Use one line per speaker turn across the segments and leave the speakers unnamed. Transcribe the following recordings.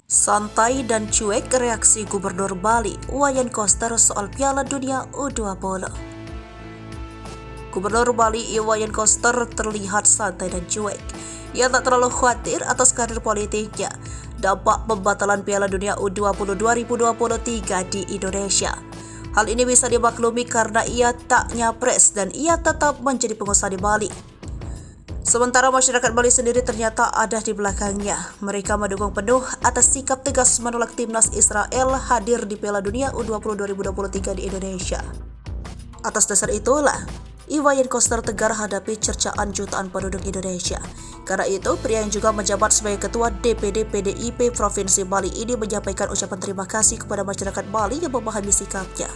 Santai dan cuek reaksi Gubernur Bali, Wayan Koster soal Piala Dunia U20. Gubernur Bali, Wayan Koster terlihat santai dan cuek. Ia tak terlalu khawatir atas karir politiknya dampak pembatalan Piala Dunia U20 2023 di Indonesia. Hal ini bisa dimaklumi karena ia tak nyapres dan ia tetap menjadi pengusaha di Bali. Sementara masyarakat Bali sendiri ternyata ada di belakangnya. Mereka mendukung penuh atas sikap tegas menolak timnas Israel hadir di Piala Dunia U20 2023 di Indonesia. Atas dasar itulah, Wayan Koster tegar hadapi cercaan jutaan penduduk Indonesia. Karena itu, pria yang juga menjabat sebagai Ketua DPD PDIP Provinsi Bali ini menyampaikan ucapan terima kasih kepada masyarakat Bali yang memahami sikapnya.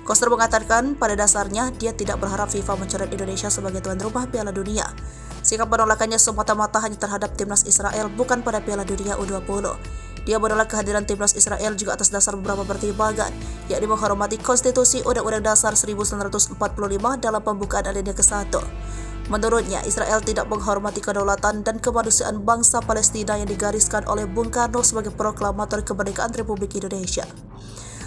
Koster mengatakan pada dasarnya dia tidak berharap FIFA mencoret Indonesia sebagai tuan rumah Piala Dunia. Sikap penolakannya semata-mata hanya terhadap timnas Israel, bukan pada Piala Dunia U20. Dia menolak kehadiran timnas Israel juga atas dasar beberapa pertimbangan, yakni menghormati Konstitusi Undang-Undang Dasar 1945 dalam pembukaan alinea ke-1. Menurutnya, Israel tidak menghormati kedaulatan dan kemanusiaan bangsa Palestina yang digariskan oleh Bung Karno sebagai proklamator kemerdekaan Republik Indonesia.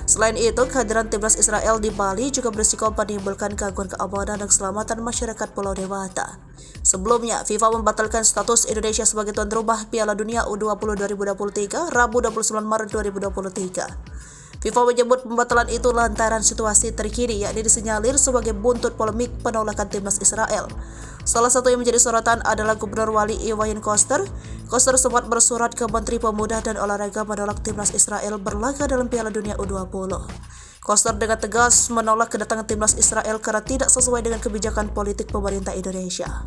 Selain itu, kehadiran timnas Israel di Bali juga berisiko menimbulkan gangguan keamanan dan keselamatan masyarakat Pulau Dewata. Sebelumnya, FIFA membatalkan status Indonesia sebagai tuan rumah Piala Dunia U20 2023 Rabu 29 Maret 2023. FIFA menyebut pembatalan itu lantaran situasi terkini, yakni disinyalir sebagai buntut polemik penolakan timnas Israel. Salah satu yang menjadi sorotan adalah Gubernur Bali Wayan Koster. Koster sempat bersurat ke Menteri Pemuda dan Olahraga menolak timnas Israel berlaga dalam Piala Dunia U20. Koster dengan tegas menolak kedatangan timnas Israel karena tidak sesuai dengan kebijakan politik pemerintah Indonesia.